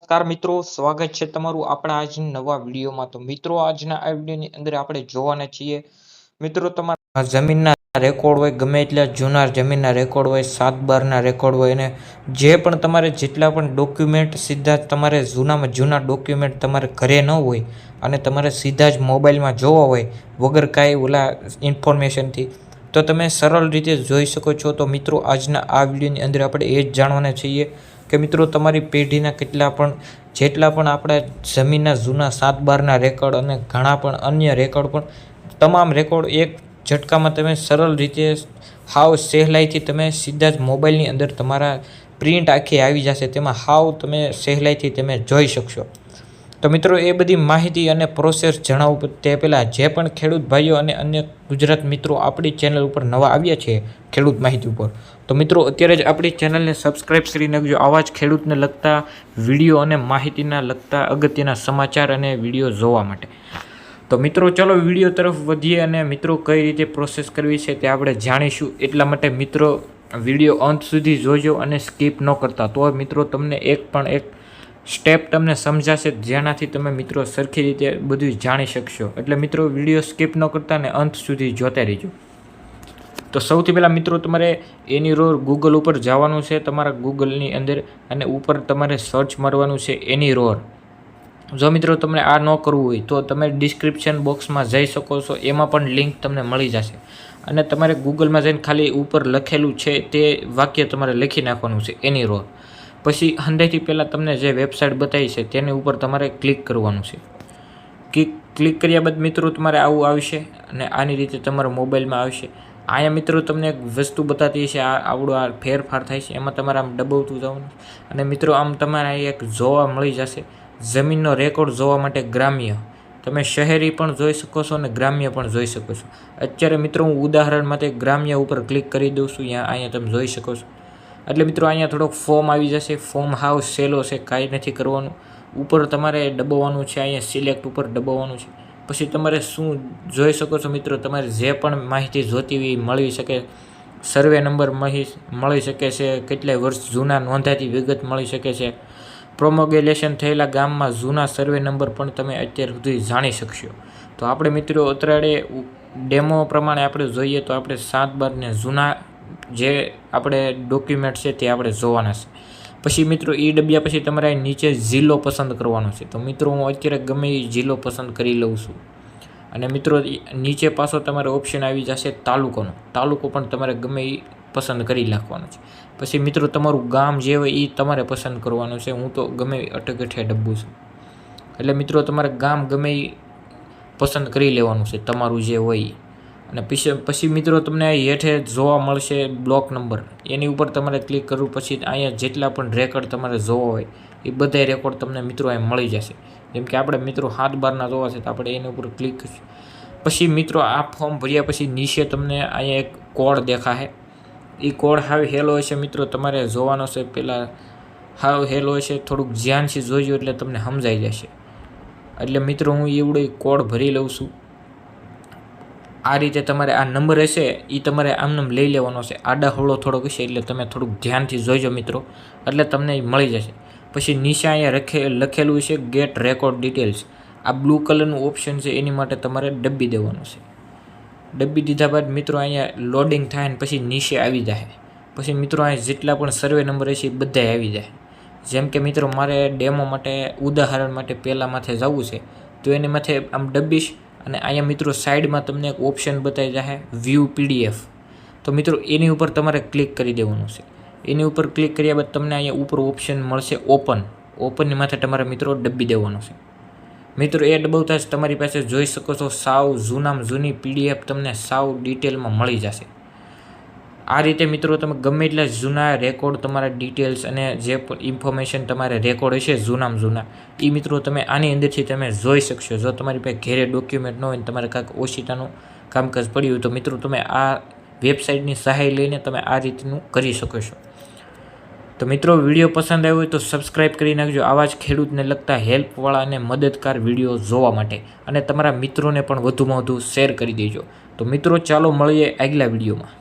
નમસ્કાર મિત્રો, સ્વાગત છે તમારું આપણા આજના નવા વિડીયોમાં। તો મિત્રો, આજના આ વિડીયોની અંદર આપણે જોવાના છીએ મિત્રો, તમારા જમીનના રેકોર્ડ હોય, ગમે એટલા જૂના જમીનના રેકોર્ડ હોય, 7/12ના રેકોર્ડ હોય, અને જે પણ તમારે જેટલા પણ ડોક્યુમેન્ટ સીધા તમારે જૂનામાં જૂના ડોક્યુમેન્ટ તમારે ઘરે ન હોય અને તમારે સીધા જ મોબાઈલમાં જોવા હોય વગર કાંઈ ઓલા ઇન્ફોર્મેશનથી, તો તમે સરળ રીતે જોઈ શકો છો। તો મિત્રો, આજના આ વિડીયોની અંદર આપણે એ જ જાણવાના છીએ કે મિત્રો, તમારી પેઢીના જેટલા પણ આપણા જમીનના જૂના 7/12ના રેકોર્ડ અને ઘણા પણ અન્ય રેકોર્ડ પણ તમામ રેકોર્ડ એક ઝટકામાં તમે સરળ રીતે હાવ સહેલાઈથી તમે સીધા જ મોબાઈલની અંદર તમારા પ્રિન્ટ આખી આવી જશે, તેમાં હાવ તમે સહેલાઈથી તમે જોઈ શકશો। તો મિત્રો, એ બધી માહિતી અને પ્રોસેસ જણાવું તે પહેલાં જે પણ ખેડૂત ભાઈઓ અને અન્ય ગુજરાત મિત્રો આપણી ચેનલ ઉપર નવા આવ્યા છે ખેડૂત માહિતી ઉપર, તો મિત્રો અત્યારે જ આપણી ચેનલને સબસ્ક્રાઈબ કરી નાખજો આવા જ ખેડૂતને લગતા વિડીયો અને માહિતીના લગતા અગત્યના સમાચાર અને વિડીયો જોવા માટે। તો મિત્રો, ચલો વિડીયો તરફ વધીએ અને મિત્રો કઈ રીતે પ્રોસેસ કરવી છે તે આપણે જાણીશું। એટલા માટે મિત્રો વિડીયો અંત સુધી જોજો અને સ્કીપ ન કરતા, તો મિત્રો તમને એક સ્ટેપ તમને સમજાશે જેનાથી તમે મિત્રો સરખી રીતે બધું જાણી શકશો। એટલે મિત્રો વિડીયો સ્કીપ ન કરતા ને અંત સુધી જોતા રહેજો। તો સૌથી પહેલાં મિત્રો તમારે એનીરોર ગૂગલ ઉપર જવાનું છે, તમારા ગૂગલની અંદર, અને ઉપર તમારે સર્ચ મારવાનું છે એનીરોર। જો મિત્રો તમને આ ન કરવું હોય તો તમે ડિસ્ક્રિપ્શન બોક્સમાં જઈ શકો છો, એમાં પણ લિંક તમને મળી જશે, અને તમારે ગૂગલમાં જઈને ખાલી ઉપર લખેલું છે તે વાક્ય તમારે લખી નાખવાનું છે એનીરોર। પછી અંદરથી પહેલાં તમને જે વેબસાઇટ બતાવી છે તેની ઉપર તમારે ક્લિક કરવાનું છે। ક્લિક કર્યા બાદ મિત્રો તમારે આવું આવશે અને આની રીતે તમારા મોબાઈલમાં આવશે। અહીંયા મિત્રો તમને એક વસ્તુ બતાતી છે, આ ફેરફાર થાય છે, એમાં તમારે આમ દબાવતું જવાનું, અને મિત્રો આમ તમારે એક જોવા મળી જશે જમીનનો રેકોર્ડ જોવા માટે ગ્રામ્ય, તમે શહેરી પણ જોઈ શકો છો અને ગ્રામ્ય પણ જોઈ શકો છો। અત્યારે મિત્રો હું ઉદાહરણ માટે ગ્રામ્ય ઉપર ક્લિક કરી દઉં છું, અહીંયા તમે જોઈ શકો છો। એટલે મિત્રો અહીંયા થોડોક ફોર્મ આવી જશે, ફોર્મ હાવ સહેલો છે, કાંઈ નથી કરવાનું, ઉપર તમારે દબાવવાનું છે, અહીંયા સિલેક્ટ ઉપર દબાવવાનું છે। પછી તમારે શું જોઈ શકો છો મિત્રો, તમારે જે પણ માહિતી જોતી હોય મળી શકે, સર્વે નંબર મળી શકે છે, કેટલાય વર્ષ જૂના નોંધાતી વિગત મળી શકે છે, પ્રોમોગેલેશન થયેલા ગામમાં જૂના સર્વે નંબર પણ તમે અત્યાર સુધી જાણી શકશો। તો આપણે મિત્રો અત્યારે ડેમો પ્રમાણે આપણે જોઈએ તો આપણે 7/12ને જૂના જે આપણે ડોક્યુમેન્ટ છે તે આપણે જોવાના છે। પછી મિત્રો એ ડબ્યા પછી તમારે નીચે જિલ્લો પસંદ કરવાનો છે। તો મિત્રો હું અત્યારે ગમે એ જિલ્લો પસંદ કરી લઉં છું, અને મિત્રો નીચે પાછો તમારે ઓપ્શન આવી જશે તાલુકોનો, તાલુકો પણ તમારે ગમે એ પસંદ કરી નાખવાનો છે। પછી મિત્રો તમારું ગામ જે હોય એ તમારે પસંદ કરવાનું છે, હું તો ગમે અટકઠે ડબ્બું છું, એટલે મિત્રો તમારે ગામ ગમે એ પસંદ કરી લેવાનું છે તમારું જે હોય। અને પછી મિત્રો તમને હેઠે જોવા મળશે બ્લોક નંબર, એની ઉપર તમારે ક્લિક કરવું। પછી અહીંયા જેટલા પણ રેકોર્ડ તમારે જોવા હોય એ બધા રેકોર્ડ તમને મિત્રો અહીં મળી જશે। જેમ કે આપણે મિત્રો 7/12ના જોવા છે તો આપણે એની ઉપર ક્લિક કરીશું। પછી મિત્રો આ ફોર્મ ભર્યા પછી નીચે તમને અહીંયા એક કોડ દેખાશે, એ કોડ હાવ હેલો હશે મિત્રો, તમારે જોવાનો છે, પહેલાં હાવ હેલો હશે, થોડુંક ધ્યાનથી જોઈજો એટલે તમને સમજાઈ જશે। એટલે મિત્રો હું એવડો કોડ ભરી લઉં છું। આ રીતે તમારે આ નંબર હશે એ તમારે આમનામ લઈ લેવાનો છે, આડા હળો થોડોક હશે એટલે તમે થોડુંક ધ્યાનથી જોઈજો મિત્રો, એટલે તમને મળી જશે। પછી નીચે અહીંયા લખેલું છે ગેટ રેકોર્ડ ડિટેલ્સ, આ બ્લુ કલરનું ઓપ્શન છે એની માટે તમારે દબી દેવાનું છે। દબી દીધા બાદ મિત્રો અહીંયા લોડિંગ થાય ને પછી નીચે આવી જાય, પછી મિત્રો અહીંયા જેટલા પણ સર્વે નંબર હશે એ બધા આવી જાય। જેમ કે મિત્રો મારે ડેમો માટે ઉદાહરણ માટે પહેલાં માથે જવું છે, તો એની માથે આમ દબીશ, અને અહીંયા મિત્રો સાઈડમાં તમને એક ઓપ્શન બતાવી જશે વ્યૂ PDF, તો મિત્રો એની ઉપર તમારે ક્લિક કરી દેવાનું છે। એની ઉપર ક્લિક કર્યા બાદ તમને અહીંયા ઉપર ઓપ્શન મળશે ઓપનની માથે તમારે મિત્રો દબી દેવાનું છે। મિત્રો એ દબાવતા જ તમારી પાસે જોઈ શકો છો સાવ જૂનામાં જૂની PDF તમને સાવ ડિટેલમાં મળી જશે। આ રીતે મિત્રો તમે ગમે એટલા જૂના રેકોર્ડ, તમારા ડિટેલ્સ અને જે પણ ઇન્ફોર્મેશન તમારે રેકોર્ડ હશે જૂનામાં જૂના, એ મિત્રો તમે આની અંદરથી તમે જોઈ શકશો। જો તમારી પાસે ઘેરે ડોક્યુમેન્ટ ન હોય ને તમારે કાંઈક ઓશિતાનું કામકાજ પડ્યું હોય તો મિત્રો તમે આ વેબસાઇટની સહાય લઈને તમે આ રીતનું કરી શકો છો। તો મિત્રો વિડીયો પસંદ આવ્યો હોય તો સબસ્ક્રાઈબ કરી નાખજો આવા જ ખેડૂતને લગતા હેલ્પવાળા અને મદદગાર વિડીયો જોવા માટે, અને તમારા મિત્રોને પણ વધુમાં વધુ શેર કરી દેજો। તો મિત્રો ચાલો મળીએ આગલા વિડીયોમાં।